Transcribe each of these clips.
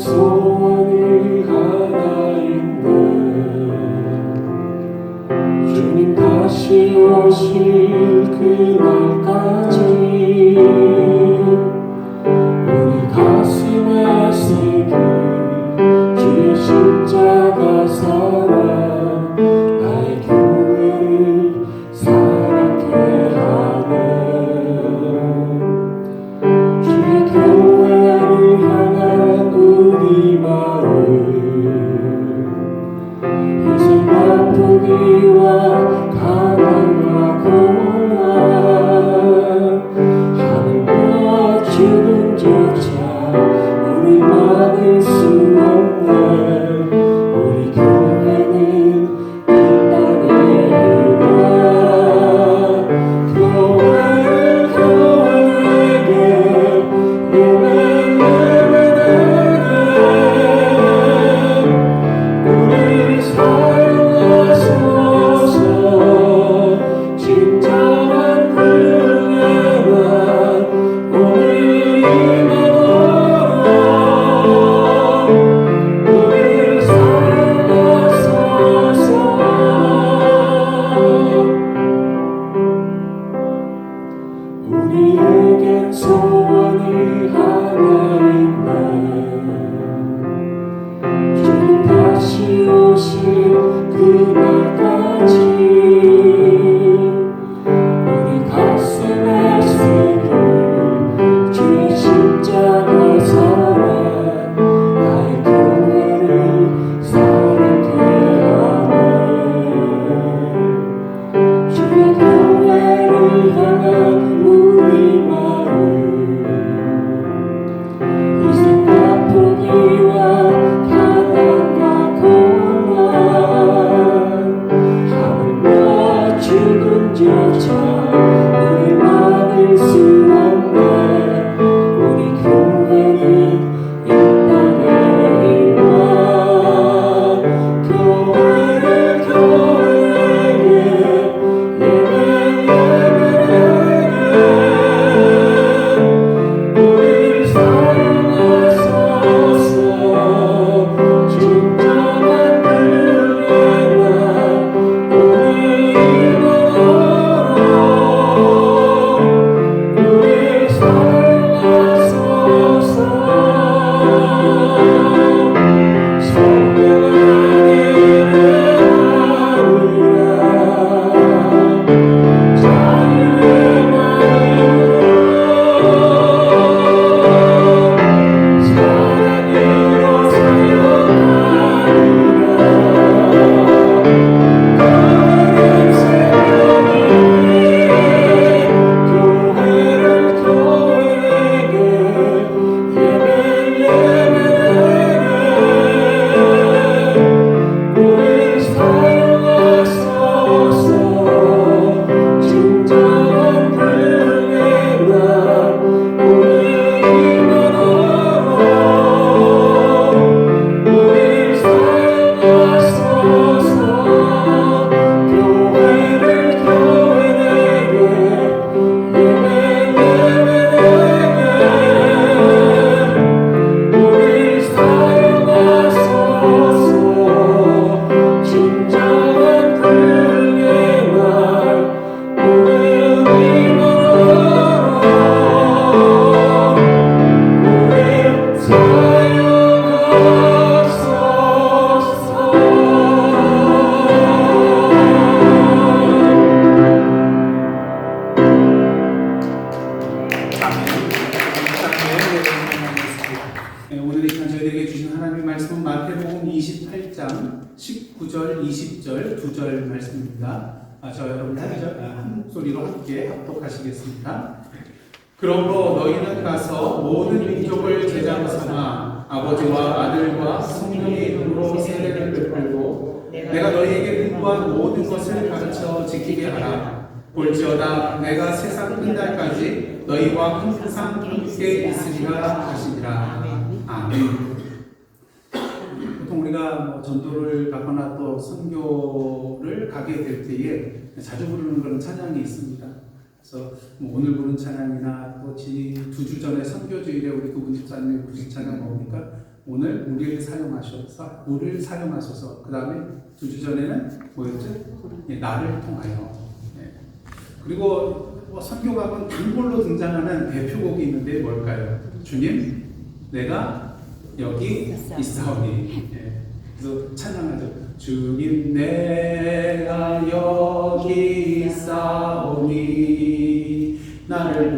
소원이 하나 있네. 주님 다시 오실 그날까지 우리 가슴에 새긴 주의 십자가 사랑, 나의 교회를 사랑케 하네. 주의 교회를 향한 우리 마음, 희생과 포기와 가난과 고난, 하늘과 죽음조차 우리 막을 수 없네. 우리 교회는 이 땅의 희망, 교회를 교회에게 예배 우리 사용하소서. 진정한 은혜만 오늘 임하노라. 우리 사용하소서. 우리에겐 소원이 하나 있네. 주님 다시 오실 그날까지 우리 가슴에 새긴 주의 십자가 사랑, 나의 교회를 사랑케 하네. 주의 교회를 향한 우리 마음, 희생과 포기와 가난과 고난, 하늘과 죽음조차 우리 막을 수 없네. 우리 교회는 이 땅의 희망, 교회를 교회에게 우리 사용하소서. 진정한 은혜만 오늘 임하노라. 우리 사용하소서. 성령아 예배하리라. 자유의 마음으로 사랑으로 사용하리라. 거룩한 생명을 교회를 교회에게 우리 사용하소서. 진정한 은혜만 오늘 임하노라. 우리 사용하소서. 교회를 교회에게 우리 사용하소서. 진정한 은혜만 오늘 임하노라. 우리 사용하소서. 오늘 이 시간 저희에게 주신 하나님의 말씀은 마태복음 28장 19절, 20절, 2절 말씀입니다. 저 여러분 한 목소리로 함께 합독하시겠습니다. 그러므로 너희는 가서 모든 민족을 제자로 삼아 아버지와 아들과 성령의 이름으로 세례를 베풀고 내가 너희에게 분부한 모든 것을 가르쳐 지키게 하라. 볼지어다 내가 세상 끝날까지 너희와 항상 함께 있으리라 하시니라. 아멘. 보통 우리가 전도를 가거나 또 선교를 가게 될 때에 자주 부르는 그런 찬양이 있습니다. 그래서 오늘 부른 찬양이나 또 2주 전에 선교주일에 우리 구분 집사님의 구직 찬양 뭡니까? 오늘 우리를 사용하셔서 그 다음에 2주 전에는 뭐였죠? 예, 나를 통하여. 예. 그리고 선교 가면 단골로 등장하는 대표곡이 있는데 뭘까요? 주님, 내가 여기 있사오니. 예. 그래서 찬양하죠. 주님, 내가 여기 있사오니 나를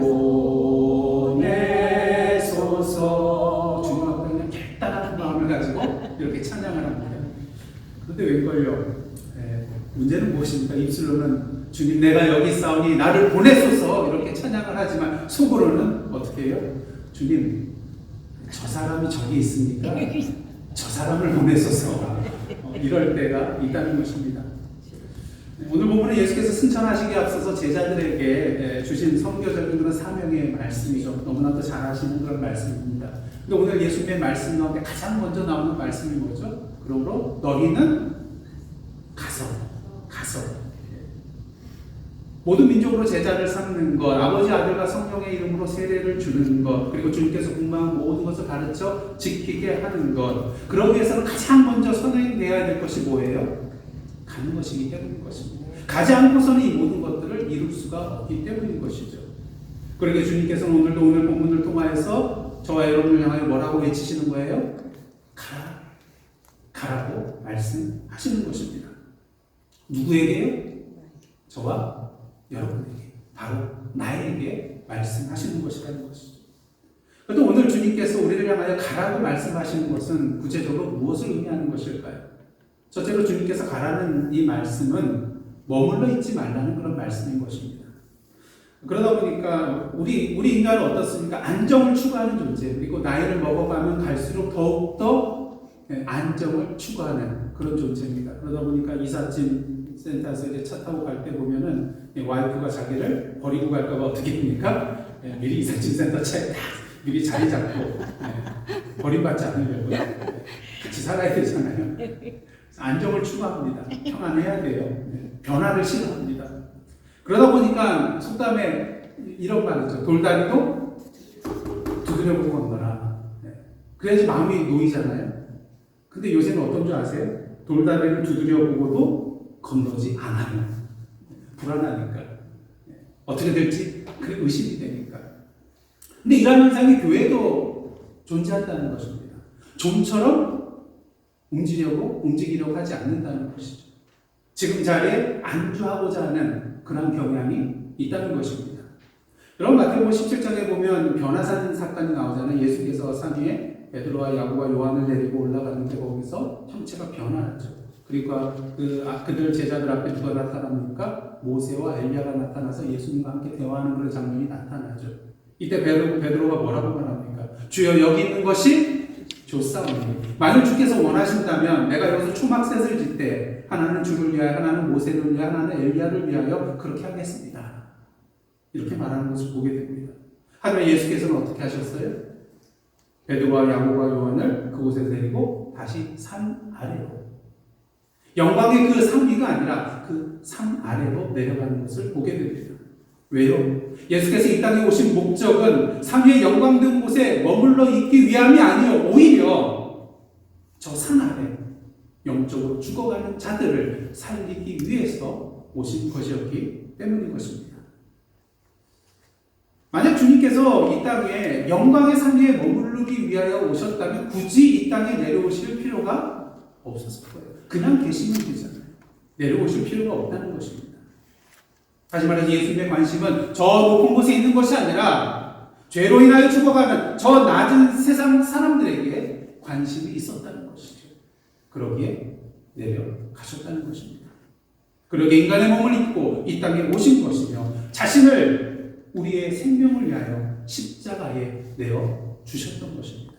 보내소서. 주님 앞에 그냥 깨달은 마음을 가지고 이렇게 찬양을 합니다. 그런데 웬걸요? 예. 문제는 무엇입니까? 입술로는 주님 내가 여기 있사오니 나를 보내소서 이렇게 찬양을 하지만 속으로는 어떻게 해요? 주님, 저 사람이 저기 있으니까 저 사람을 보내소서. 이럴 때가 있다는 것입니다. 오늘 본문은 예수께서 승천하시기에 앞서서 제자들에게 주신 선교적인 그런 사명의 말씀이죠. 너무나도 잘 아시는 그런 말씀입니다. 근데 오늘 예수님의 말씀 가운데 가장 먼저 나오는 말씀이 뭐죠? 그러므로 너희는 가서 모든 민족으로 제자를 삼는 것, 아버지 아들과 성령의 이름으로 세례를 주는 것, 그리고 주님께서 공부한 모든 것을 가르쳐 지키게 하는 것. 그러기 위해서는 가장 먼저 선행돼야 될 것이 뭐예요? 가는 것이기 때문인 것입니다. 가지 않고서는 이 모든 것들을 이룰 수가 없기 때문인 것이죠. 그러게 주님께서는 오늘도 오늘 본문을 통하여서 저와 여러분을 향하여 뭐라고 외치시는 거예요? 가라고 말씀하시는 것입니다. 누구에게요? 저와 여러분에게, 바로 나에게 말씀하시는 것이라는 것이죠. 또 오늘 주님께서 우리를 향하여 가라고 말씀하시는 것은 구체적으로 무엇을 의미하는 것일까요? 첫째로 주님께서 가라는 이 말씀은 머물러 있지 말라는 그런 말씀인 것입니다. 그러다 보니까 우리 인간은 어떻습니까? 안정을 추구하는 존재, 그리고 나이를 먹어가면 갈수록 더욱더 안정을 추구하는 그런 존재입니다. 그러다 보니까 이삿짐 센터에서 이제 차 타고 갈 때 보면은 와이프가 자기를 버리고 갈까봐 어떻게 합니까? 미리 이삿짐 센터 차에 딱 미리 자리 잡고 버림받지 않으려고 같이 살아야 되잖아요. 안정을 추구합니다. 평안해야 돼요. 변화를 싫어합니다. 그러다 보니까 속담에 이런 말이죠. 돌다리도 두드려보고 건너라. 그래야지 마음이 놓이잖아요. 근데 요새는 어떤 줄 아세요? 돌다리를 두드려보고도 건너지 않아요. 불안하니까. 어떻게 될지 그게 의심이 되니까. 근데 이런 현상이 교회도 존재한다는 것입니다. 좀처럼 움직이려고 하지 않는다는 것이죠. 지금 자리에 안주하고자 하는 그런 경향이 있다는 것입니다. 여러분 마태복음 17장에 보면 변화산 사건이 나오잖아요. 예수께서 산 위에 베드로와 야고보와 요한을 데리고 올라가는데 거기서 형체가 변화하죠. 그러니까 그들 제자들 앞에 누가 나타납니까? 모세와 엘리야가 나타나서 예수님과 함께 대화하는 그런 장면이 나타나죠. 이때 베드로가 뭐라고 말합니까? 주여 여기 있는 것이 좋사오니 만일 주께서 원하신다면 내가 여기서 초막셋을 짓되 하나는 주를 위하여 하나는 모세를 위하여 하나는 엘리야를 위하여 그렇게 하겠습니다. 이렇게 말하는 것을 보게 됩니다. 하지만 예수께서는 어떻게 하셨어요? 베드로와 야고보와 요한을 그곳에 데리고 다시 산 아래로, 영광의 그 산 위가 아니라 그 산 아래로 내려가는 것을 보게 됩니다. 왜요? 예수께서 이 땅에 오신 목적은 산 위의 영광된 곳에 머물러 있기 위함이 아니요, 오히려 저 산 아래 영적으로 죽어가는 자들을 살리기 위해서 오신 것이었기 때문인 것입니다. 만약 주님께서 이 땅에 영광의 산 위에 머무르기 위하여 오셨다면 굳이 이 땅에 내려오실 필요가 없었을 거예요. 그냥 계시면 되잖아요. 내려오실 필요가 없다는 것입니다. 다시 말해서 예수님의 관심은 저 높은 곳에 있는 것이 아니라 죄로 인하여 죽어가는 저 낮은 세상 사람들에게 관심이 있었다는 것이죠. 그러기에 내려가셨다는 것입니다. 그러기에 인간의 몸을 입고 이 땅에 오신 것이며 자신을 우리의 생명을 위하여 십자가에 내어주셨던 것입니다.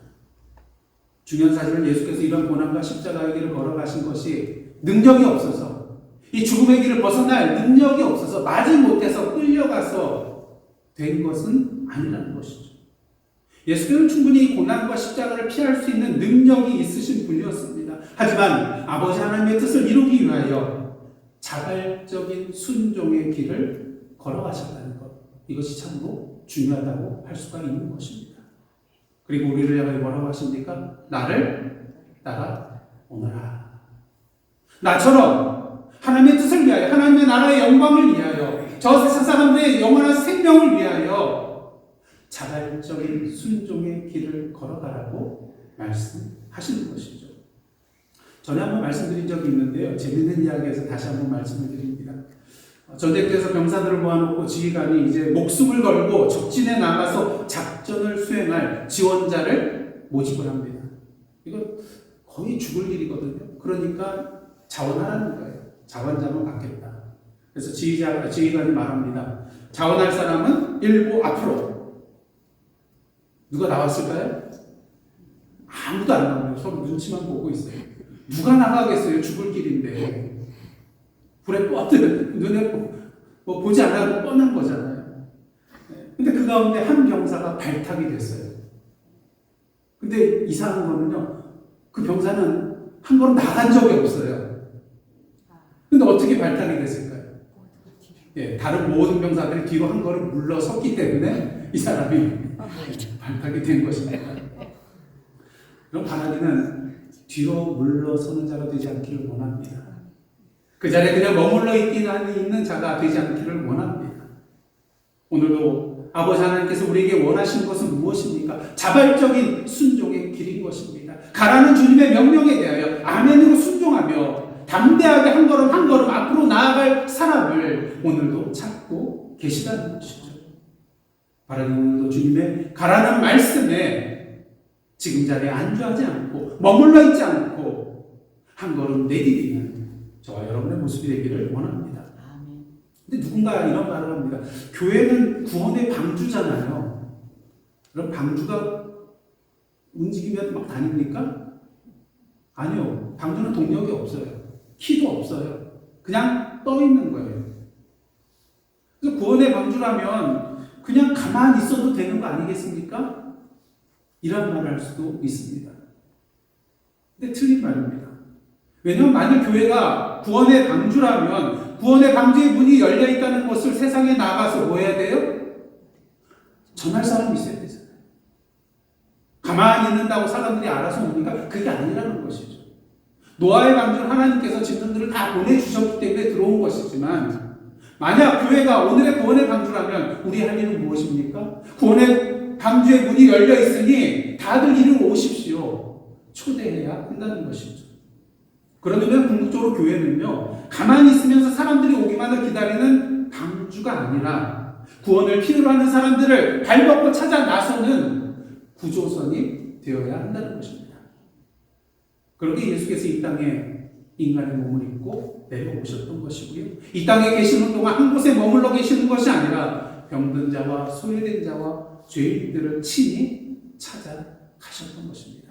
중요한 사실은 예수께서 이런 고난과 십자가의 길을 걸어가신 것이 능력이 없어서, 이 죽음의 길을 벗어날 능력이 없어서 마지못해서 끌려가서 된 것은 아니라는 것이죠. 예수께서는 충분히 고난과 십자가를 피할 수 있는 능력이 있으신 분이었습니다. 하지만 아버지 하나님의 뜻을 이루기 위하여 자발적인 순종의 길을 걸어가셨다는 것, 이것이 참으로 중요하다고 할 수가 있는 것입니다. 그리고 우리를 향해 뭐라고 하십니까? 나를 따라오너라. 나처럼 하나님의 뜻을 위하여, 하나님의 나라의 영광을 위하여, 저 세상 사람들의 영원한 생명을 위하여 자발적인 순종의 길을 걸어가라고 말씀하시는 것이죠. 전에 한번 말씀드린 적이 있는데요. 재밌는 이야기에서 다시 한번 말씀을 드립니다. 전쟁 때에서 병사들을 모아놓고 지휘관이 이제 목숨을 걸고 적진에 나가서 작전을 수행할 지원자를 모집을 합니다. 이거 거의 죽을 일이거든요. 그러니까 자원하라는 거예요. 자원자만 받겠다. 그래서 지휘관이 말합니다. 자원할 사람은 일부 앞으로. 누가 나왔을까요? 아무도 안 나와요. 서로 눈치만 보고 있어요. 누가 나가겠어요? 죽을 길인데. 불에 뻗든 눈에 뭐 보지 않아도 뻔한 거잖아요. 근데 그 가운데 한 병사가 발탁이 됐어요. 근데 이상한 거는요. 그 병사는 한 번은 나간 적이 없어요. 근데 어떻게 발탁이 됐을까요? 예, 다른 모든 병사들이 뒤로 한 걸음 물러섰기 때문에 이 사람이 발탁이 된 것입니다. 그럼 바라기는 뒤로 물러서는 자가 되지 않기를 원합니다. 그 자리에 그냥 머물러 있는 자가 되지 않기를 원합니다. 오늘도 아버지 하나님께서 우리에게 원하시는 것은 무엇입니까? 자발적인 순종의 길인 것입니다. 가라는 주님의 명령에 대하여 아멘으로 순종하며 담대하게 한 걸음 한 걸음 앞으로 나아갈 사람을 오늘도 찾고 계시다는 것이죠. 바라기 오늘도 주님의 가라는 말씀에 지금 자리에 안주하지 않고 머물러 있지 않고 한 걸음 내디디는 저와 여러분의 모습이 되기를 원합니다. 근데 누군가 이런 말을 합니다. 교회는 구원의 방주잖아요. 그럼 방주가 움직이면 막 다닙니까? 아니요. 방주는 동력이 없어요. 키도 없어요. 그냥 떠 있는 거예요. 그래서 구원의 방주라면 그냥 가만히 있어도 되는 거 아니겠습니까? 이런 말을 할 수도 있습니다. 근데 틀린 말입니다. 왜냐하면 만약 교회가 구원의 방주라면 구원의 방주의 문이 열려 있다는 것을 세상에 나가서 뭐 해야 돼요? 전할 사람이 있어야 되잖아요. 가만히 있는다고 사람들이 알아서 오니까 그게 아니라는 것이죠. 노아의 방주는 하나님께서 짐승들을 다 보내주셨기 때문에 들어온 것이지만 만약 교회가 오늘의 구원의 방주라면 우리 할 일은 무엇입니까? 구원의 방주의 문이 열려 있으니 다들 이리로 오십시오. 초대해야 한다는 것이죠. 그러면 궁극적으로 교회는요, 가만히 있으면서 사람들이 오기만을 기다리는 방주가 아니라 구원을 필요로 하는 사람들을 발벗고 찾아 나서는 구조선이 되어야 한다는 것입니다. 그렇게 예수께서 이 땅에 인간의 몸을 입고 내려오셨던 것이고요. 이 땅에 계시는 동안 한 곳에 머물러 계시는 것이 아니라 병든 자와 소외된 자와 죄인들을 친히 찾아가셨던 것입니다.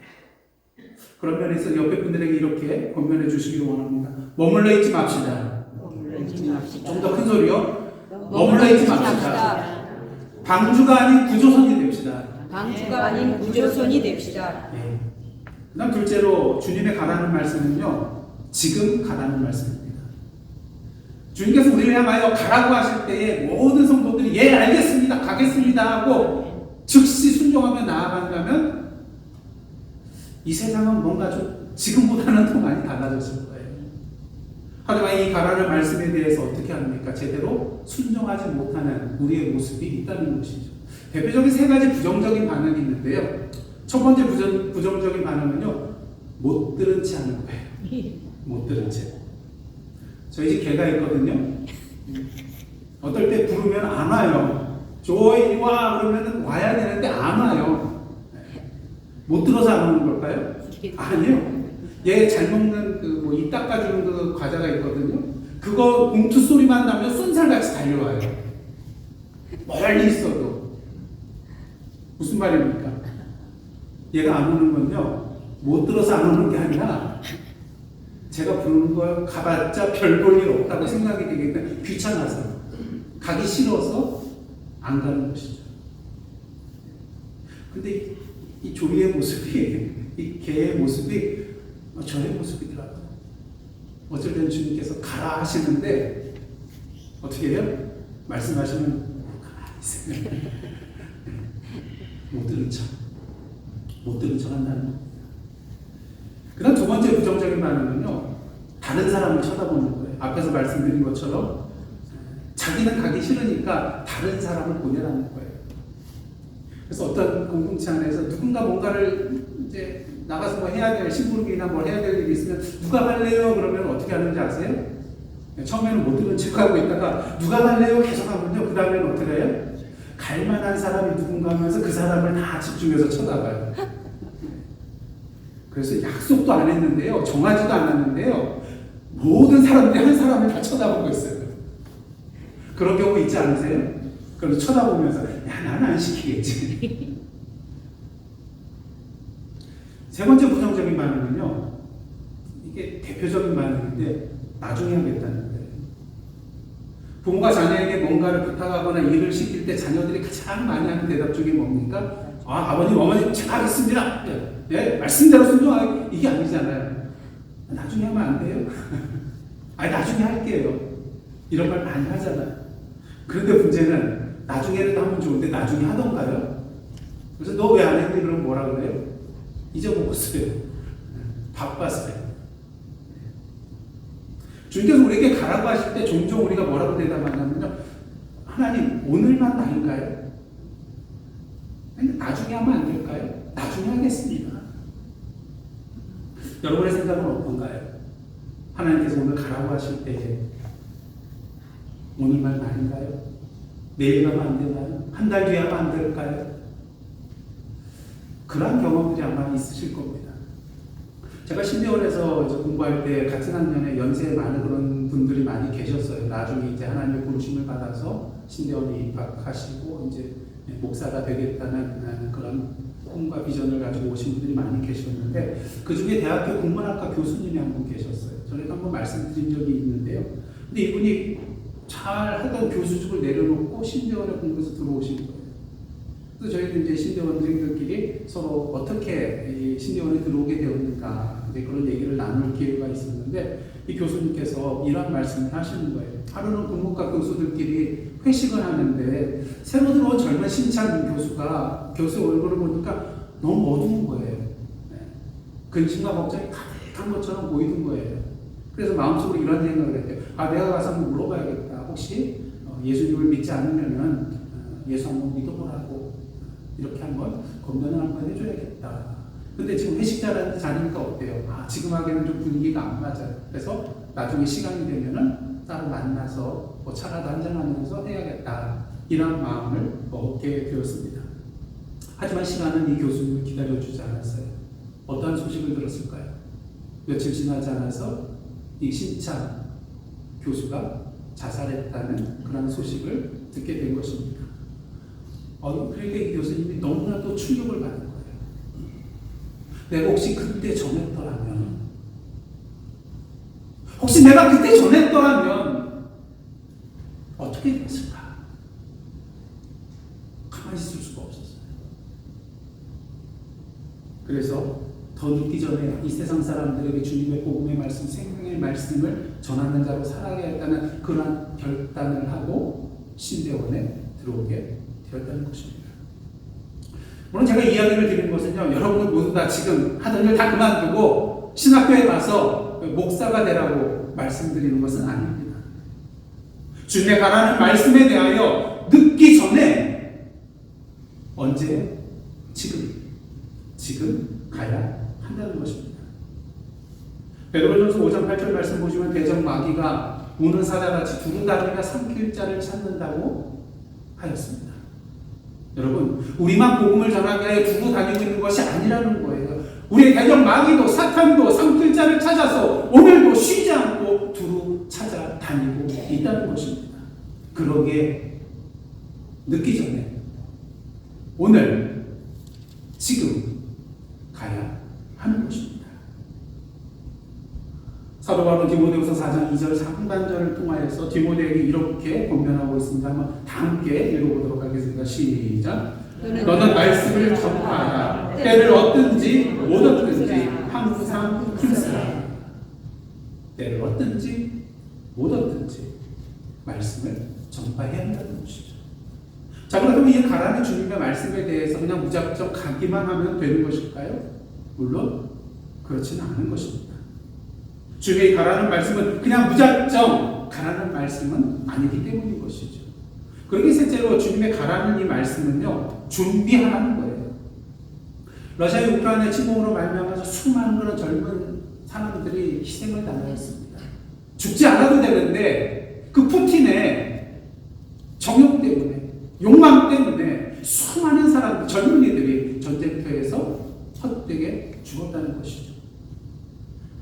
그런 면에서 옆에 분들에게 이렇게 권면해 주시기를 원합니다. 머물러 있지 맙시다. 좀 더 큰 소리요. 머물러 있지 맙시다. 방주가 아닌 구조선이 됩시다. 방주가 아닌 구조선이 됩시다. 네. 그다음 둘째로 주님의 가라는 말씀은요. 지금 가라는 말씀입니다. 주님께서 우리를 향하여 가라고 하실 때에 모든 성도들이 예 알겠습니다. 가겠습니다 하고 즉시 순종하며 나아간다면 이 세상은 뭔가 좀 지금보다는 더 많이 달라졌을 거예요. 하지만 이 가라는 말씀에 대해서 어떻게 합니까? 제대로 순종하지 못하는 우리의 모습이 있다는 것이죠. 대표적인 세 가지 부정적인 반응이 있는데요. 첫 번째 부정적인 반응은요. 못 들은 채 하는 거예요. 못 들은 채. 저희 집 개가 있거든요. 어떨 때 부르면 안 와요. 조이 와 그러면 와야 되는데 안 와요. 못 들어서 안 오는 걸까요? 아니요. 얘 잘 먹는 그 입 닦아주는 그 과자가 있거든요. 그거 봉투 소리만 나면 쏜살같이 달려와요. 멀리 있어도. 무슨 말입니까? 얘가 안 오는 건요. 못 들어서 안 오는 게 아니라 제가 부르는 거 가봤자 별 볼 일 없다고 생각이 되기 때문에 귀찮아서 가기 싫어서 안 가는 것이죠. 근데 이 조리의 모습이, 이 개의 모습이 저의 모습이더라고요. 어쩔 때는 주님께서 가라 하시는데 어떻게 해요? 말씀하시면 가만히 있어요. 못 들은 척. 못 들은 척 한다는 겁니다. 그 다음 두 번째 부정적인 반응은요, 다른 사람을 쳐다보는 거예요. 앞에서 말씀드린 것처럼 자기는 가기 싫으니까 다른 사람을 보내라는 거예요. 그래서 어떤 공동체 안에서 누군가 뭔가를 이제 나가서 뭐 해야 될 심부름이나 뭘 해야 될 일이 있으면 누가 갈래요? 그러면 어떻게 하는지 아세요? 처음에는 못 들은 척하고 있다가 누가 갈래요? 계속 하면요. 그 다음에는 어떻게 해요? 갈 만한 사람이 누군가 하면서 그 사람을 다 집중해서 쳐다봐요. 그래서 약속도 안 했는데요. 정하지도 않았는데요. 모든 사람들이 한 사람을 다 쳐다보고 있어요. 그런 경우 있지 않으세요? 그래서 쳐다보면서 야, 나는 안 시키겠지. 세 번째 부정적인 반응은요. 이게 대표적인 반응인데 나중에 하겠다는 거예요. 부모가 자녀에게 뭔가를 부탁하거나 일을 시킬 때 자녀들이 가장 많이 하는 대답 중에 뭡니까? 아, 아버님, 어머님, 제가 하겠습니다. 예, 말씀대로 순종하기. 이게 아니잖아요. 나중에 하면 안 돼요? 아니, 나중에 할게요. 이런 말 많이 하잖아요. 그런데 문제는 나중에라도 하면 좋은데 나중에 하던가요? 그래서 너 왜 안 했니? 그럼 뭐라 그래요? 잊어먹었어요. 바빴어요. 주님께서 우리에게 가라고 하실 때 종종 우리가 뭐라고 대답하냐면요. 하나님, 오늘만 날인가요? 아니, 나중에 하면 안 될까요? 나중에 하겠습니다. 여러분의 생각은 어떤가요? 하나님께서 오늘 가라고 하실 때에 오늘만 날인가요? 내일 가면 안 되나요? 한 달 뒤에 하면 안 될까요? 그러한 경험들이 아마 있으실 겁니다. 제가 신대원에서 공부할 때 같은 학년에 연세 많은 그런 분들이 많이 계셨어요. 나중에 이제 하나님의 부르심을 받아서 신대원에 입학하시고 이제 목사가 되겠다는 그런 꿈과 비전을 가지고 오신 분들이 많이 계셨는데 그 중에 대학교 국문학과 교수님이 한 분 계셨어요. 전에 한번 말씀드린 적이 있는데요. 근데 이분이 잘 하던 교수직을 내려놓고 신대원에 공부해서 들어오신 거예요. 그래서 저희도 이제 신대원들끼리 서로 어떻게 이 신대원에 들어오게 되었는가 이제 그런 얘기를 나눌 기회가 있었는데 이 교수님께서 이런 말씀을 하시는 거예요. 하루는 국문과 교수들끼리 회식을 하는데 새로 들어온 젊은 신찬 교수가 교수 얼굴을 보니까 너무 어두운 거예요. 근심과 걱정이 가득한 것처럼 보이는 거예요. 그래서 마음속으로 이런 생각을 했대요. 아, 내가 가서 한번 물어봐야겠다. 혹시 예수님을 믿지 않으면은 예수 한번 믿어보라고 이렇게 한번 검문을 한번 해줘야겠다. 근데 지금 회식 자리니까 어때요? 아, 지금 하기에는 좀 분위기가 안 맞아요. 그래서 나중에 시간이 되면은 따로 만나서 뭐 차라도 한잔하면서 해야겠다. 이런 마음을 먹게 되었습니다. 하지만 시간은 이 교수님을 기다려주지 않았어요. 어떠한 소식을 들었을까요? 며칠 지나지 않아서 이 신찬 교수가 자살했다는 그런 소식을 듣게 된 것입니다. 그러니까 이 교수님이 너무나도 충격을 받은 거예요. 내가 혹시 그때 전했더라면, 혹시 내가 그때 전했더라면 어떻게 됐을까? 가만히 있을 수가 없었어요. 그래서 더 늦기 전에 이 세상 사람들에게 주님의 복음의 말씀, 생명의 말씀을 전하는 자로 살아야겠다는 그러한 결단을 하고 신대원에 들어오게 되었다는 것입니다. 오늘 제가 이야기를 드린 것은요, 여러분들 모두 다 지금 하던 일 다 그만두고 신학교에 가서 목사가 되라고 말씀드리는 것은 아닙니다. 주님의 가라는 말씀에 대하여 늦기 전에 언제? 지금 가야 한다는 것입니다. 베드로전서 5장 8절 말씀 보시면 대적 마귀가 우는 사자같이 두루다리가 삼킬 자를 찾는다고 하였습니다. 여러분, 우리만 복음을 전하게 하여 두고 다니고 있는 것이 아니라는 거예요. 우리의 대적 마귀도 사탄도 삼킬 자를 찾아서 오늘도 쉬지 않고 두루 찾아다니고 있다는 것입니다. 그러기에 늦기 전에 오늘 지금 가야 하는 것입니다. 사도 바울은 디모데후서 4장 2절 상반절을 통하여서 디모데에게 이렇게 권면하고 있습니다. 한번 다 함께 읽어보도록 하겠습니다. 시작. 너는 말씀을 전파하라. 때를 얻든지 못 얻든지 항상 힘쓰라. 때를 얻든지 못 얻든지 말씀을 전파해야 한다는 것이죠. 자, 그렇다면 이 가라는 주님의 말씀에 대해서 그냥 무작정 가기만 하면 되는 것일까요? 물론 그렇지는 않은 것입니다. 주님의 가라는 말씀은 그냥 무작정 가라는 말씀은 아니기 때문인 것이죠. 그러기 셋째로 주님의 가라는 이 말씀은요, 준비하라는 거예요. 러시아의 우크라이나 침공으로 말미암아서 수많은 그런 젊은 사람들이 희생을 당하였습니다. 죽지 않아도 되는데 그 푸틴의 정욕 때문에, 욕망 때문에 수많은 사람들, 젊은이들이 전쟁터에서 헛되게 죽었다는 것이죠.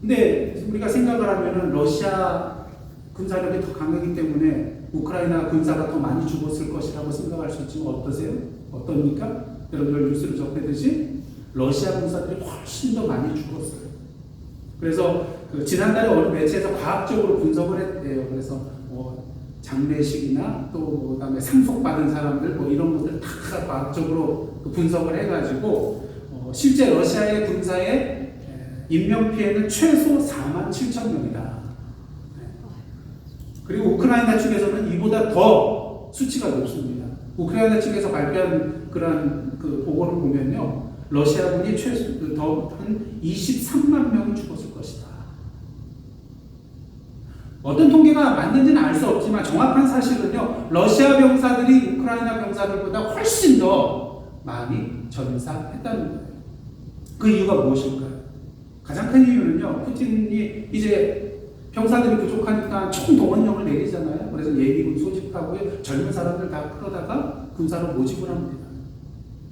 근데 우리가 생각을 하면은 러시아 군사력이 더 강하기 때문에 우크라이나 군사가 더 많이 죽었을 것이라고 생각할 수 있지만 어떠세요? 어떻습니까? 여러분들 뉴스를 접했듯이 러시아 군사들이 훨씬 더 많이 죽었어요. 그래서 지난달에 어느 매체에서 과학적으로 분석을 했대요. 그래서 장례식이나 또 그다음에 상속받은 사람들 이런 것들 다 과학적으로 분석을 해가지고 실제 러시아의 군사의 인명 피해는 최소 47,000명이다. 그리고 우크라이나 측에서는 이보다 더 수치가 높습니다. 우크라이나 측에서 발표한 그런 보고를 보면요, 러시아군이 최소 더 한 23만 명이 죽었을 것이다. 어떤 통계가 맞는지는 알 수 없지만 정확한 사실은요, 러시아 병사들이 우크라이나 병사들보다 훨씬 더 많이 전사했다는 거예요. 그 이유가 무엇일까요? 가장 큰 이유는요, 푸틴이 이제 병사들이 부족하니까 총동원령을 내리잖아요. 그래서 예비군 소집하고요, 젊은 사람들 다 끌어다가 군사로 모집을 합니다.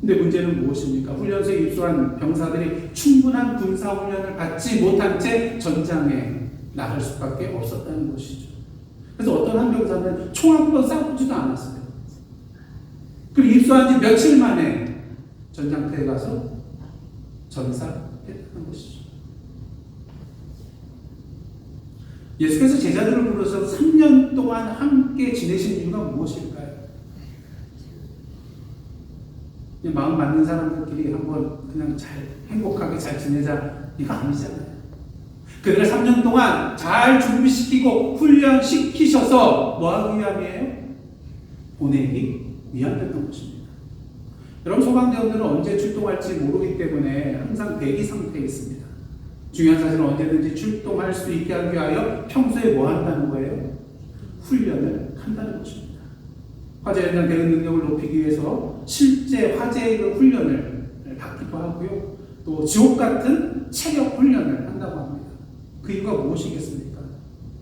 근데 문제는 무엇입니까? 훈련소에 입소한 병사들이 충분한 군사 훈련을 받지 못한 채 전장에 나갈 수밖에 없었다는 것이죠. 그래서 어떤 한 병사는 총 한 번 쏴보지도 않았어요. 그리고 입소한 지 며칠 만에 전장터에 가서 전사했다는 것이죠. 예수께서 제자들을 불러서 3년 동안 함께 지내신 이유가 무엇일까요? 마음 맞는 사람들끼리 한번 그냥 잘 행복하게 잘 지내자, 이거 아니잖아요. 그들을 3년 동안 잘 준비시키고 훈련시키셔서 뭐 하기 위함이에요? 보내기 위함이었던 것입니다. 여러분, 소방대원들은 언제 출동할지 모르기 때문에 항상 대기 상태에 있습니다. 중요한 사실은 언제든지 출동할 수 있게 하기 위하여 평소에 뭐 한다는 거예요? 훈련을 한다는 것입니다. 화재 현장 대응 능력을 높이기 위해서 실제 화재의 훈련을 받기도 하고요. 또 지옥 같은 체력 훈련을 한다고 합니다. 그 이유가 무엇이겠습니까?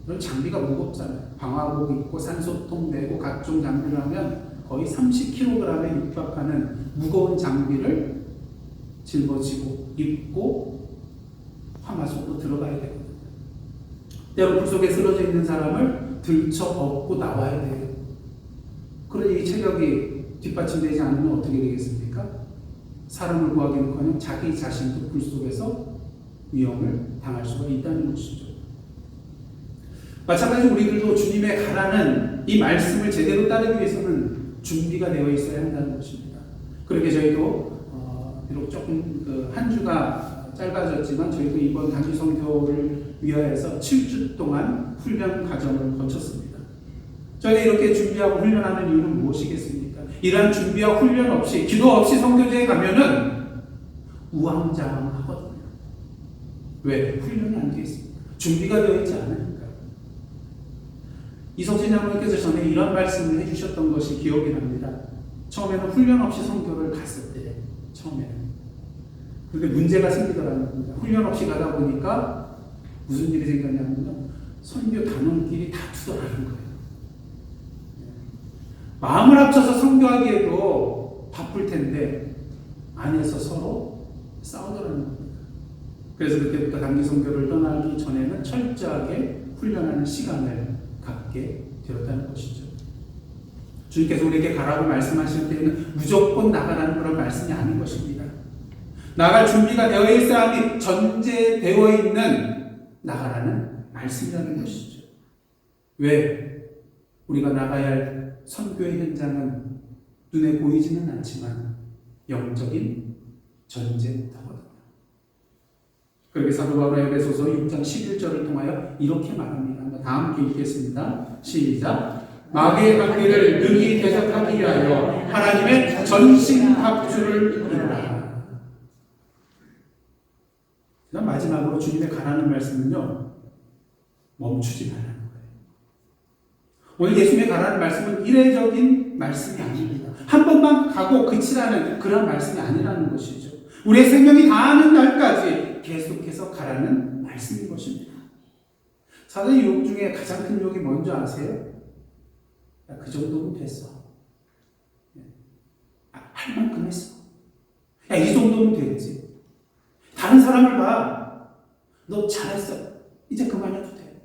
이런 장비가 무겁잖아요. 방화복 입고 산소통 내고 각종 장비를 하면 거의 30kg에 육박하는 무거운 장비를 짊어지고 입고 화마 속으로 들어가야 되거든요. 때로 불 속에 쓰러져 있는 사람을 들쳐 업고 나와야 돼요. 그러니 이 체력이 뒷받침되지 않으면 어떻게 되겠습니까? 사람을 구하기는커녕 자기 자신도 불 속에서 위험을 당할 수가 있다는 것이죠. 마찬가지로 우리들도 주님의 가라는 이 말씀을 제대로 따르기 위해서는 준비가 되어 있어야 한다는 것입니다. 그렇게 저희도 비록 조금 한 주가 짧아졌지만 저희도 이번 단기 선교를 위하여서 7주 동안 훈련 과정을 거쳤습니다. 저희가 이렇게 준비하고 훈련하는 이유는 무엇이겠습니까? 이러한 준비와 훈련 없이, 기도 없이 선교제에 가면은 우왕좌왕하거든요. 왜? 훈련이 안 되어 있습니다. 준비가 되어 있지 않으니까. 이성진 장로님께서 전에 이런 말씀을 해주셨던 것이 기억이 납니다. 처음에는 훈련 없이 선교를 갔을 때, 처음에는. 그런데 문제가 생기더라는 겁니다. 훈련 없이 가다 보니까 무슨 일이 생겼냐면요, 선교 단원끼리 다투더라는 거예요. 마음을 합쳐서 선교하기에도 바쁠 텐데 안에서 서로 싸우더라는 겁니다. 그래서 그때부터 단기 선교를 떠나기 전에는 철저하게 훈련하는 시간을 갖게 되었다는 것이죠. 주님께서 우리에게 가라고 말씀하실 때는 무조건 나가라는 그런 말씀이 아닌 것입니다. 나갈 준비가 되어 있어야 함이 전제되어 있는 나가라는 말씀이라는 것이죠. 왜? 우리가 나가야 할 선교의 현장은 눈에 보이지는 않지만 영적인 전쟁터거든요. 그렇게 사도 바울의 에베소서 6장 11절을 통하여 이렇게 말합니다. 다 함께 읽겠습니다. 시작. 마귀의 관계를 능히 대적하기 위하여 하나님의 전신갑주를 입으라. 그다음 마지막으로 주님의 가라는 말씀은요, 멈추지 말라는 거예요. 오늘 예수님의 가라는 말씀은 이례적인 말씀이 아닙니다. 한 번만 가고 그치라는 그런 말씀이 아니라는 것이죠. 우리의 생명이 다하는 날까지 계속해서 가라는 말씀인 것입니다. 사단의 유혹 중에 가장 큰 유혹이 뭔지 아세요? 야, 그 정도면 됐어. 할 만큼 했어. 야, 이 정도면 되겠지. 다른 사람을 봐. 너 잘했어. 이제 그만해도 돼.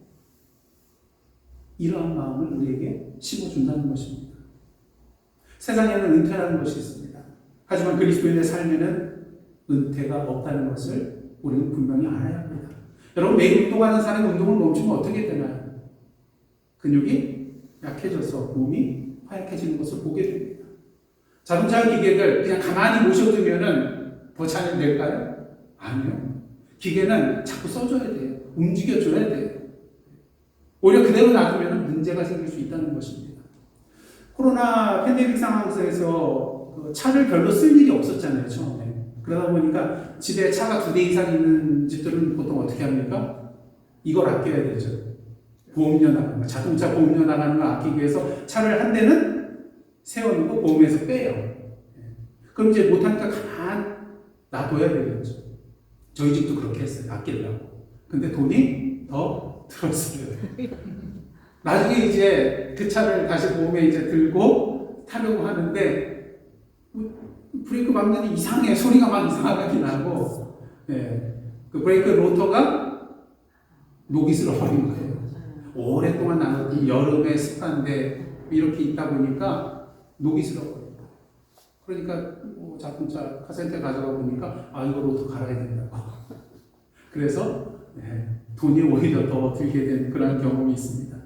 이러한 마음을 우리에게 심어준다는 것입니다. 세상에는 은퇴라는 것이 있습니다. 하지만 그리스도인의 삶에는 은퇴가 없다는 것을 우리는 분명히 알아야 합니다. 여러분, 매일 운동하는 사람이 운동을 멈추면 어떻게 되나요? 근육이 약해져서 몸이 하얗게지는 것을 보게 됩니다. 자동차 기계를 그냥 가만히 모셔두면 더 잘 될까요? 아니요. 기계는 자꾸 써줘야 돼요. 움직여줘야 돼요. 오히려 그대로 놔두면 문제가 생길 수 있다는 것입니다. 코로나 팬데믹 상황 속에서 차를 별로 쓸 일이 없었잖아요, 처음에. 그러다 보니까 집에 차가 2대 이상 있는 집들은 보통 어떻게 합니까? 이걸 아껴야 되죠. 보험료 나가는 거, 자동차 보험료 나가는 거 아끼기 위해서 차를 한 대는 세워놓고 보험에서 빼요. 그럼 이제 못하니까 가만 놔둬야 되겠죠. 저희 집도 그렇게 했어요. 아끼려고. 근데 돈이 더 들었어요. 나중에 이제 그 차를 다시 보험에 이제 들고 타려고 하는데 브레이크 밟더니 이상해. 소리가 막 이상하게 나고, 그 브레이크 로터가 녹이 슬어버린 거예요. 오랫동안 나눴던 여름에 습한데 이렇게 있다 보니까 녹이 슬어버려요. 그러니까 자동차 카센터에 가져가 보니까 이거 로터 갈아야 된다고. 그래서 돈이 오히려 더 들게 된 그런 경험이 있습니다.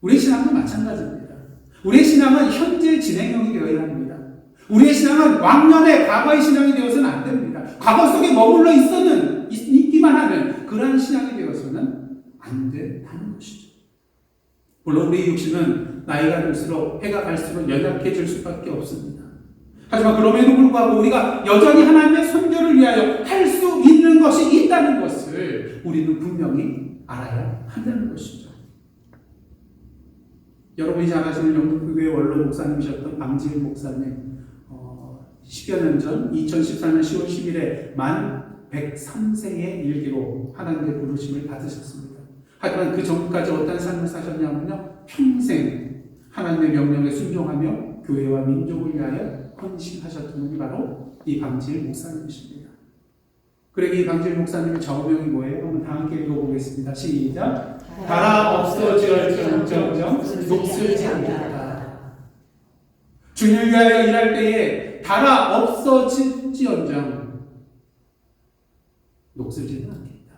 우리의 신앙도 마찬가지입니다. 우리의 신앙은 현재 진행형이 되어야 합니다. 우리의 신앙은 왕년의 과거의 신앙이 되어서는 안 됩니다. 과거 속에 머물러 있기만 하는 그러한 신앙이 되어서는 안 된다는 것이죠. 물론 우리 육신은 나이가 들수록 해가 갈수록 연약해질 수밖에 없습니다. 하지만 그럼에도 불구하고 우리가 여전히 하나님의 선교를 위하여 할 수 있는 것이 있다는 것을 우리는 분명히 알아야 한다는 것이죠. 여러분이 잘 아시는 영등교회 원로 목사님이셨던 방지일 목사님, 10여 년 전 2014년 10월 10일에 만 103세의 일기로 하나님의 부르심을 받으셨습니다. 하지만 그 전까지 어떤 삶을 사셨냐면요, 평생 하나님의 명령에 순종하며 교회와 민족을 위하여 헌신하셨던 분이 바로 이 방지일 목사님이십니다. 그리고 이 방지일 목사님의 좌우명이 뭐예요? 한번 다 함께 읽어보겠습니다. 시작. 달아 없어지얼정정 녹슬지 않겠다. 주님을 위하여 일할 때에 달아 없어질지언정 녹슬지는 않겠다.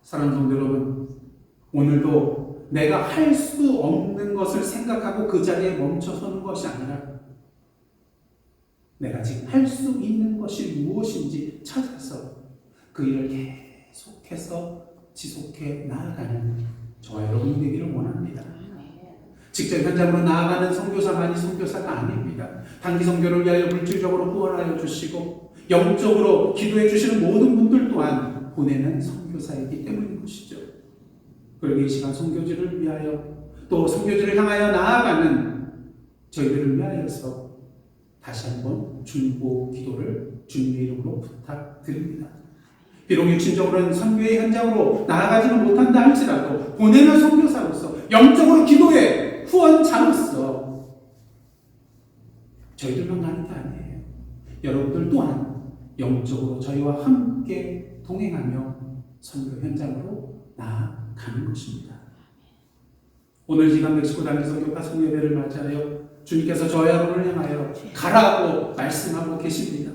사랑하는 성도 여러분, 오늘도 내가 할 수 없는 것을 생각하고 그 자리에 멈춰서는 것이 아니라 내가 지금 할 수 있는 것이 무엇인지 찾아서 그 일을 계속해서 지속해 나아가는 저와 여러분이 되기를 원합니다. 직접 현장으로 나아가는 선교사만이 선교사가 아닙니다. 단기 선교를 위하여 물질적으로 후원하여 주시고 영적으로 기도해 주시는 모든 분들 또한 보내는 선교사이기 때문인 것이죠. 그리고 이 시간 선교지를 위하여 또 선교지를 향하여 나아가는 저희들을 위하여서 다시 한번 중보 기도를 주님의 이름으로 부탁드립니다. 비록 육신적으로는 선교의 현장으로 나아가지는 못한다 할지라도 보내는 선교사로서 영적으로 기도의 후원자로서 저희들만 가는 게 아니에요. 여러분들 또한 영적으로 저희와 함께 동행하며 선교 현장으로 나아가는 것입니다. 오늘 시간 멕시코 단기 선교파 성예배를 맞이하여 주님께서 저와 여러분을 향하여 가라고 말씀하고 계십니다.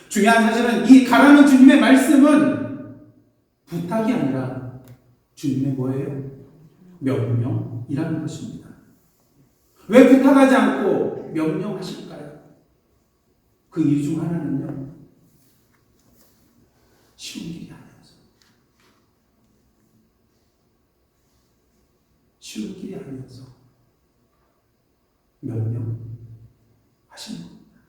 중요한 사실은 이 가라는 주님의 말씀은 부탁이 아니라 주님의 뭐예요? 명령이라는 것입니다. 왜 부탁하지 않고 명령하실까요? 그 이유 중 하나는요, 쉬운 일이 아니어서. 하면서 명령하신 겁니다.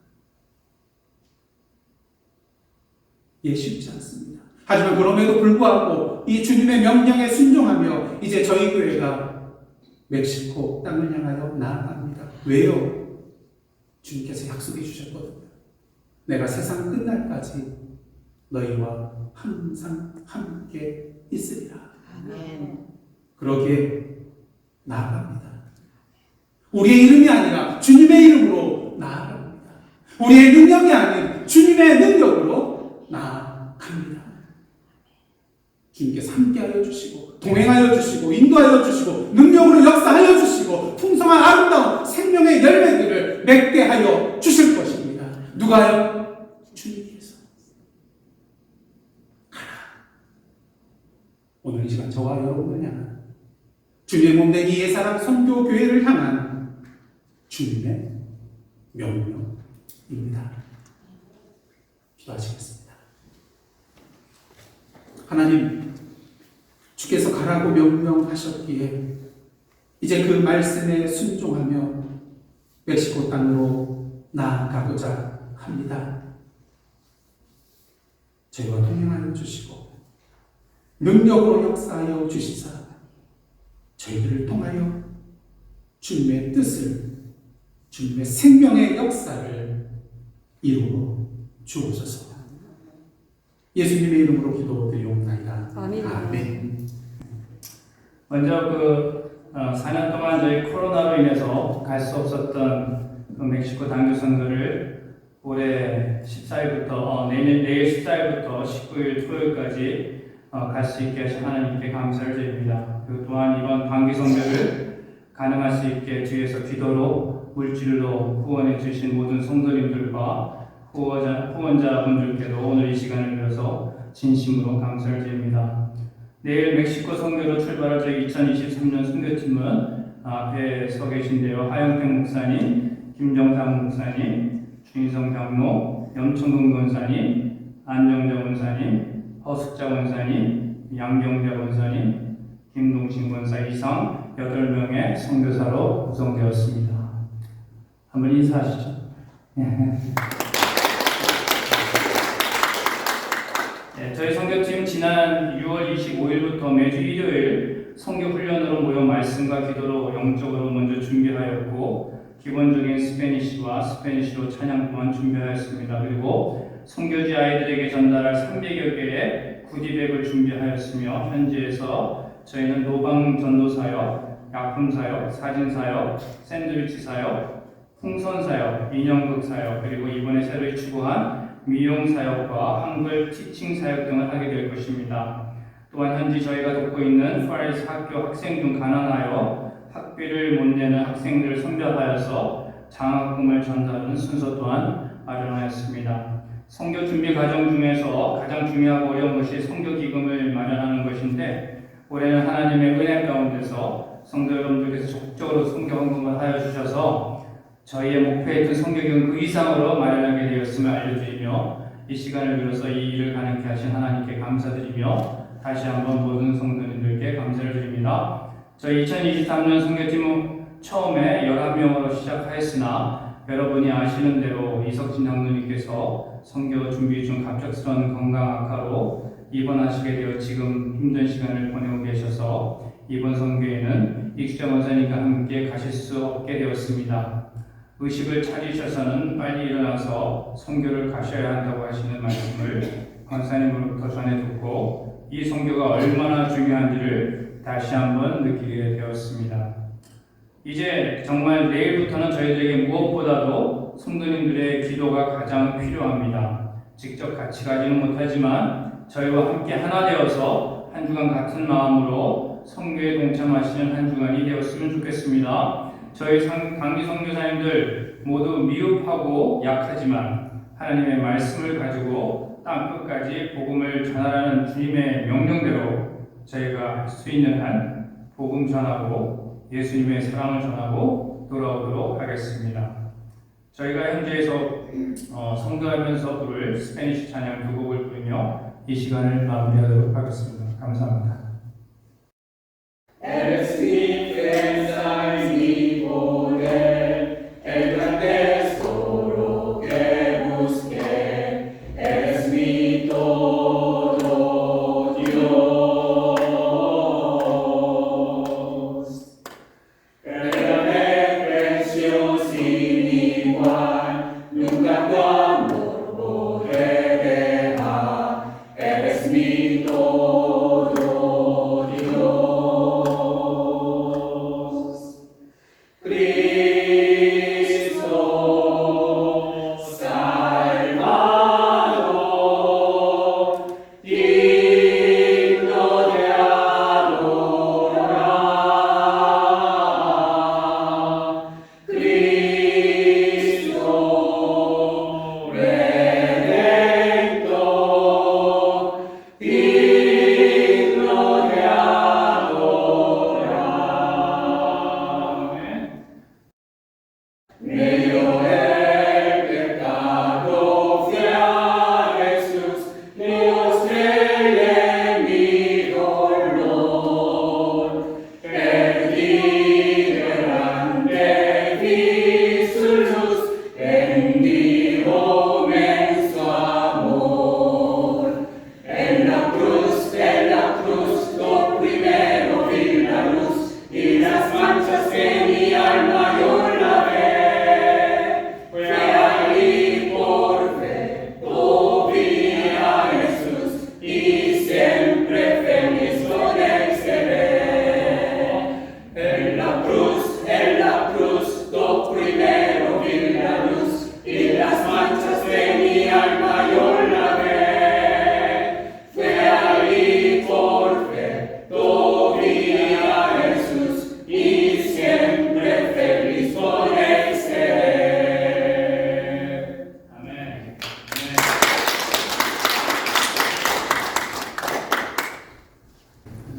예, 쉽지 않습니다. 하지만 그럼에도 불구하고 이 주님의 명령에 순종하며 이제 저희 교회가 멕시코 땅을 향하여 나아갑니다. 왜요? 주님께서 약속해 주셨거든요. 내가 세상 끝날까지 너희와 항상 함께 있으리라. 아멘. 그러기에 나아갑니다. 우리의 이름이 아니라 주님의 이름으로 나아갑니다. 우리의 능력이 아닌 주님의 능력으로 나아갑니다. 주님께서 함께하여 주시고 동행하여 주시고 인도하여 주시고 능력으로 역사하여 주시고 풍성한 아름다운 생명의 열매들을 맺게 하여 주실 것입니다. 누가요? 주님께서. 가라. 오늘 이 시간 저와 여러분을 향한 주님의 몸된 이 예사랑 선교 교회를 향한 주님의 명령입니다. 기도하시겠습니다. 하나님, 주께서 가라고 명령하셨기에 이제 그 말씀에 순종하며 멕시코 땅으로 나아가고자 합니다. 저희와 동행하여 주시고 능력으로 역사하여 주시사 저희들을 통하여 주님의 뜻을, 주님의 생명의 역사를 이루어 주옵소서. 예수님의 이름으로 기도드리옵나이다. 아멘. 아멘. 먼저 4년 동안 저희 코로나로 인해서 갈 수 없었던 그 멕시코 단교 선교를 올해 14일부터 내일 14일부터 19일 토요일까지 갈 수 있게 하신 하나님께 감사를 드립니다. 그리고 또한 이번 단기 선교를 가능할 수 있게 뒤에서 기도로 물질로 후원해 주신 모든 성도님들과 후원자분들께도 오늘 이 시간을 빌어서 진심으로 감사를 드립니다. 내일 멕시코 선교로 출발할 저희 2023년 선교팀은 앞에 서 계신데요. 하영택 목사님, 김정상 목사님, 주인성 장로, 염천동 권사님, 안정자 권사님, 허숙자 권사님, 양경자 권사님, 김동신 권사 이상 8명의 선교사로 구성되었습니다. 한번 인사하시죠. 네, 저희 선교팀 지난 6월 25일부터 매주 일요일 선교 훈련으로 모여 말씀과 기도로 영적으로 먼저 준비하였고 기본적인 스페니시와 스페니시로 찬양 또한 준비하였습니다. 그리고 선교지 아이들에게 전달할 300여 개의 구디백을 준비하였으며 현지에서 저희는 노방 전도 사역, 약품 사역, 사진 사역, 샌드위치 사역, 풍선 사역, 인형극 사역, 그리고 이번에 새로 추구한 미용 사역과 한글 티칭 사역 등을 하게 될 것입니다. 또한 현지 저희가 돕고 있는 파리스 학교 학생 중 가난하여 학비를 못 내는 학생들을 선별하여서 장학금을 전달하는 순서 또한 마련하였습니다. 선교 준비 과정 중에서 가장 중요하고 어려운 것이 선교 기금을 마련하는 것인데 올해는 하나님의 은혜 가운데서 성도 여러분들께서 적극적으로 선교 헌금을 하여 주셔서 저희의 목표했던 선교기금 그 이상으로 마련하게 되었음을 알려드리며 이 시간을 빌어서 이 일을 가능케 하신 하나님께 감사드리며 다시 한번 모든 성도님들께 감사를 드립니다. 저희 2023년 선교팀은 처음에 11명으로 시작하였으나 여러분이 아시는 대로 이석진 장로님께서 선교 준비 중 갑작스러운 건강 악화로 입원하시게 되어 지금 힘든 시간을 보내고 계셔서 이번 선교에는 익수자 원사님과 함께 가실 수 없게 되었습니다. 의식을 차리셔서는 빨리 일어나서 선교를 가셔야 한다고 하시는 말씀을 권사님으로부터 전해 듣고 이 선교가 얼마나 중요한지를 다시 한번 느끼게 되었습니다. 이제 정말 내일부터는 저희들에게 무엇보다도 성도님들의 기도가 가장 필요합니다. 직접 같이 가지는 못하지만 저희와 함께 하나 되어서 한 주간 같은 마음으로 선교에 동참하시는 한 주간이 되었으면 좋겠습니다. 저희 단기 선교사님들 모두 미흡하고 약하지만 하나님의 말씀을 가지고 땅 끝까지 복음을 전하라는 주님의 명령대로 저희가 할 수 있는 한 복음 전하고 예수님의 사랑을 전하고 돌아오도록 하겠습니다. 저희가 현지에서 선교하면서 부를 스페니쉬 찬양 두 곡을 부르며 이 시간을 마무리하도록 하겠습니다. 감사합니다. Eres mi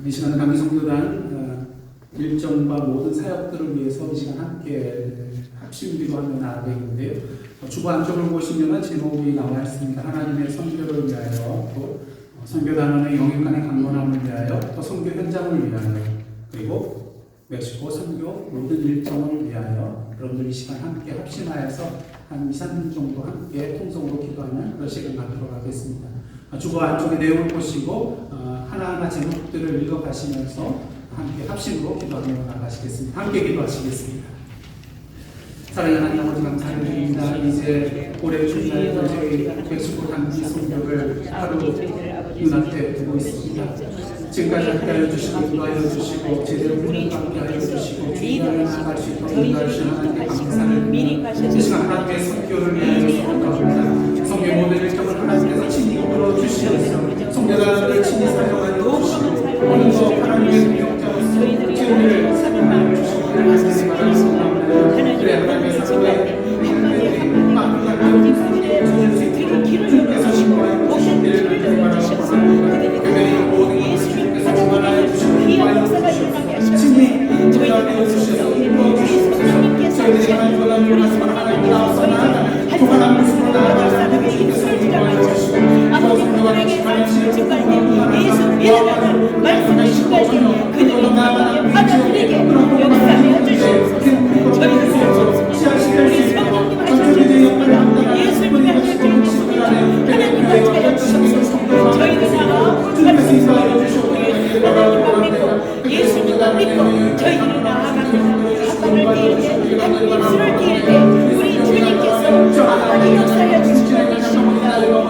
이 시간은 강기 성교단 일정과 모든 사역들을 위해서 이 시간 함께 합심기도 하며 나아가고 있는데요. 주보 안쪽을 보시면 제목이 나와 있습니다. 하나님의 선교를 위하여, 또 선교단원의 영육간의 강건함을 위하여, 또 선교 현장을 위하여, 그리고 멕시코 선교 모든 일정을 위하여 여러분들 이 시간 함께 합심하여서 한 2, 3분 정도 함께 통성으로 기도하는 그런 시간 갖도록 하겠습니다. 주보 안쪽의 내용을 보시고 하나하나 제목들을 읽어가시면서 함께 합심으로 기도하며 나가시겠습니다. 함께 기도하시겠습니다. 사랑하는 하나님 아버지 감사드립니다. 이제 올해 주일날 저희 멕시코 단기 선교를 하루 눈앞에 두고 있습니다. 지금까지 함께하여 주시고 인도하여 주시고 제대로 훈련받게 하여 주시고 주일날에 나갈 수 있도록 인도하여 주신 하나님께 감사드립니다. 이 시간 하나님의 선교를 위하여 기도합니다. 성교 모든 일정을 하나님께서 친히 이끌어 주시옵소서. 성교단을 친히 사용하여 주시고 오늘도 하나님의 능력자로서 제우를 사용하여 주시고 하나님께 바라옵니다. 그래 하나님의 사랑에 주님께서 신고하여 주시기를 하나님께 바라옵니다. 그들이 모든 주님께서 주관하여 주시고 친히 인도하여 주셔서 인도하여 주시옵소서. 저희들이 하나님과 나누고 나서 하나님 나와서 나아가는 고만한 모습으로 나아가는 주님께서 인도하여 주시고 또 성도들에게 하나님의 말씀을 신고하시고 그들이 나아가는 받아들이게 역사하여 주시옵소서. 저희를 우리 성령님 하셔주옵소서. 예수님이 하셔주옵소서. 하나님 하셔 주옵소서. 저희들 나아갈 수 있어요. 하나님만 믿고 예수님만 믿고 저희들이 나아갑니다. 사건을 띄울 때 하나님 입술을 띄울 때 우리 주님께서 아버지 역사하여 주시는 것입니다.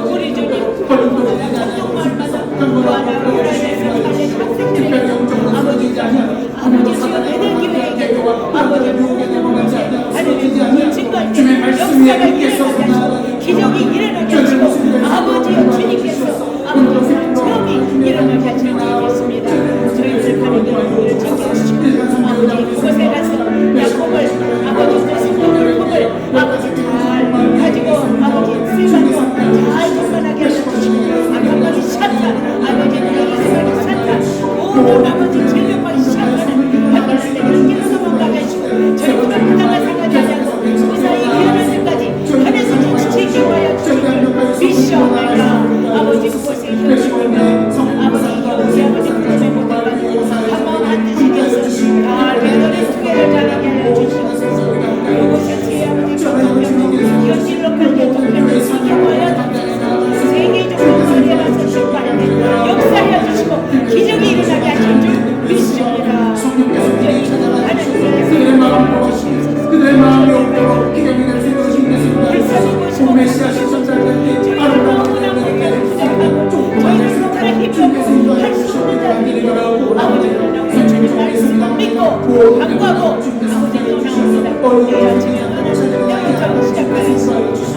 우리 주님 정동마을마다 또 하나 우라에서 하는 학생들에게 아버지 애들기회에게 아버지 하나님 증거할 때 역사가 일어나게 하시고 기적이 일어나게 하시고 아버지여 주님께서 아버지 사랑이 일어나게 하시는 주님이십니다. 저희들 하는 영혼을 지켜주시고 아버지 그곳에 가서 약속을 아버지 뜻을 복을 아버지 잘 가지고 아버지 쓰임받고 잘 건강하게 하셔주시고 아버지 샤타 아버지 내가 샤타 모든 아버지 질병과 시작하는 하나님의 능력으로 건강하게 하시고 저희가 부당한 상하지 않고 무사히 일어날 때까지 하늘에서 지켜봐야 주시고 미션하라 아버지 그곳에 현실을 아버지 영지 아버지 그곳에 못해가지고 한마음 한뜻이 되어서 다 배달의 수혜를 자라게 하여 주시옵소서. 그곳에 주의 아버지 교통력 현실로 갈게 통편을 지켜봐야 주시옵소서. 세계적으로 소리라서 출발하는 역사하여 주시고 기적이 일어나게 하신 줄 믿습니다. 그들의 마음을 보시옵소서. 그들의 마음이 없도록 기적이 될 수 있도록 주님께서 메시아 신천자들에게 아름다운 은혜를 부탁하고 저희를 너무나 힘들고 할수 없는 자들이 아버지를 나오는 주님 말씀을 믿고 강구하고 아버지를 나옵니다. 내일 아침에 영적으로 시작하는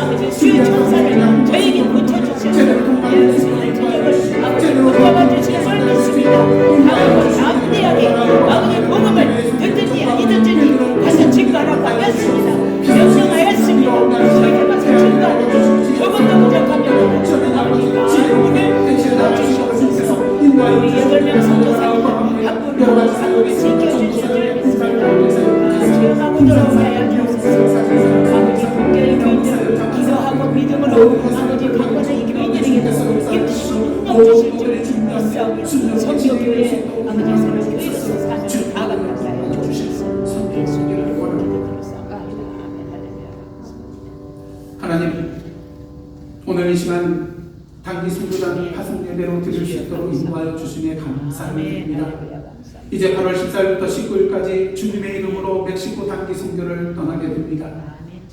아버지 주의 천사를 저에게 붙여주시옵소서. 예수님의 저녁을 아버지 붙잡아 주시는 걸 믿습니다. 강하고 담대하게 아버지 복음을 듣든지 안 듣든지 가서 증거하라고 하였습니다. 명령하였습니다. 저희가 가서 증거하는 조금도 부족하면 우리 8명 선교사님 한 분으로 지켜주시는 수용하고 돌아오게 주옵소서. 아버지 국교의 교인들 기도하고 믿음으로 아버지 강건의 교인들에게도 힘주시고 능력 주실 줄 믿사옵니다. 선교교회 아버지 선교교회로서 사는 다 감사하여 주옵소서. 예수님의 이름으로 기도드렸사옵나이다. 아멘. 할렐루야. 하나님 오늘 이 시간 단기 선교단 파송 예배로 드릴 수 있도록 인도하여 주시니 감사드립니다. 이제 8월 14일부터 19일까지 주님의 이름으로 멕시코 단기 선교를 떠나게 됩니다.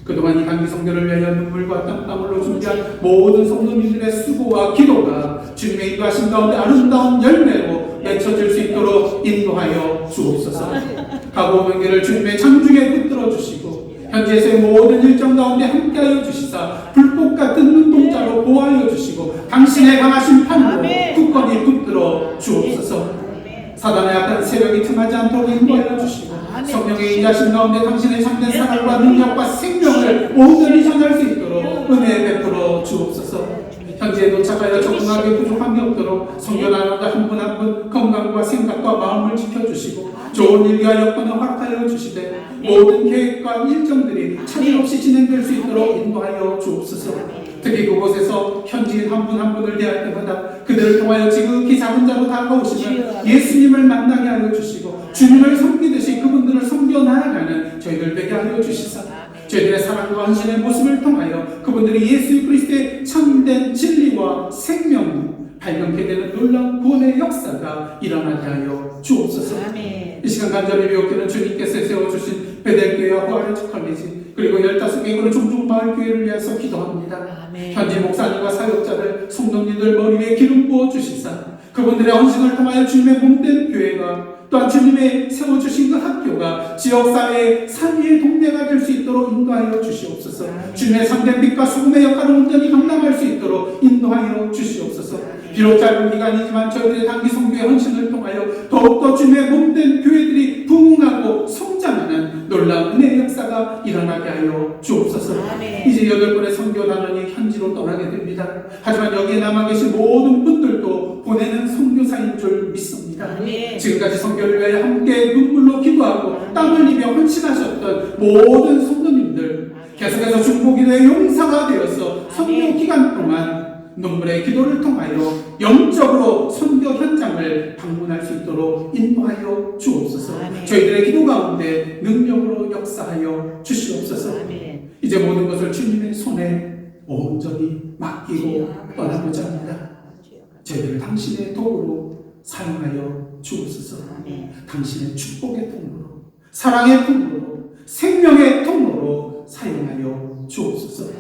그동안 이 단기 선교를 위하여 눈물과 땀방울로 준비한 모든 성도님들의 수고와 기도가 주님의 인도하신 가운데 아름다운 열매로 맺혀질 수 있도록 인도하여 주옵소서. 가고 오는 길을 주님의 창중에 붙들어 주시고 현지에서의 모든 일정 가운데 함께하여 주시사 불꽃 같은 눈동자로 보호하여 주시고 당신의 강하신 판으로 굳건히 붙들어 주옵소서. 사단의 약한 세력이 틈하지 않도록 인도하여 주시고 성령의 인자신 가운데 당신의 참된 사랑과 능력과 생명을 온전히 전할 수 있도록 은혜 베풀어 주옵소서. 현지에 도착하여 적응하기 부족함이 없도록 성교 나라가 한 분 한 분 건강과 생각과 주시고 좋은 일과 여건을 허락하여 주시되 모든 계획과 일정들이 차질 없이 진행될 수 있도록 인도하여 주옵소서. 특히 그곳에서 현지인 한 분 한 분을 대할 때마다 그들을 통하여 지극히 작은 자로 다가오시면 예수님을 만나게 하여 주시고 주님을 섬기듯이 그분들을 섬겨 나아가는 저희들 되게 하여 주시사 저희들의 사랑과 헌신의 모습을 통하여 그분들이 예수 그리스도의 참된 진리와 생명 발견케 되는 놀라운 구원의 역사가 일어나게 하여 주옵소서. 이 시간 간절히 비옥교는 주님께서 세워주신 베델교회와 부활의 컬리지 그리고 15개 그런 종종 마을교회를 위해서 기도합니다. 현지 목사님과 사역자들, 성도님들 머리 위에 기름 부어 주시사 그분들의 헌신을 통하여 주님의 몸된 교회가 또한 주님의 세워주신 그 학교가 지역사회의 상위의 동네가 될 수 있도록 인도하여 주시옵소서. 주님의 참된 빛과 소금의 역할을 온전히 감당할 수 있도록 인도하여 주시옵소서. 비록 짧은 기간이지만 저희들의 단기 선교의 헌신을 통하여 더욱더 주님의 몸된 교회들이 부흥하고 성장하는 놀라운 은혜의 역사가 일어나게 하여 주옵소서. 이제 8번의 선교단원이 현지로 떠나게 됩니다. 하지만 여기에 남아 계신 모든 분들도 보내는 선교사인 줄 믿습니다. 지금까지 선교를 위하여 함께 눈물로 기도하고 땀 흘리며 헌신하셨던 모든 성도님들 계속해서 중보기도의 용사가 되어서 선교 기간 동안 눈물의 기도를 통하여 영적으로 선교 현장을 방문할 수 있도록 인도하여 주옵소서. 저희들의 기도 가운데 능력으로 역사하여 주시옵소서. 이제 모든 것을 주님의 손에 온전히 맡기고 떠나고자 합니다. 저희들을 당신의 도구로 사용하여 주옵소서. 당신의 축복의 통로로, 사랑의 통로로, 생명의 통로로 사용하여 주옵소서.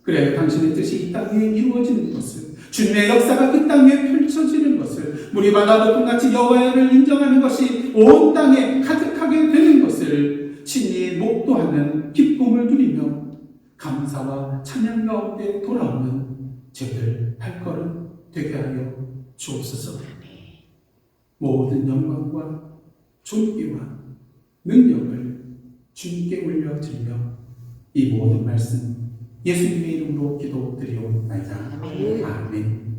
그래야 당신의 뜻이 이 땅에 이루어지는 것을, 주님의 역사가 그 땅에 펼쳐지는 것을, 물이 바다 높음같이 여호와를 인정하는 것이 온 땅에 가득하게 되는 것을 친히 목도하는 기쁨을 누리며 감사와 찬양 가운데 돌아오는 저희들 발걸음 되게 하여 주옵소서. 모든 영광과 존귀와 능력을 주님께 올려드리며 이 모든 말씀 예수님의 이름으로 기도드리옵나이다. 아멘.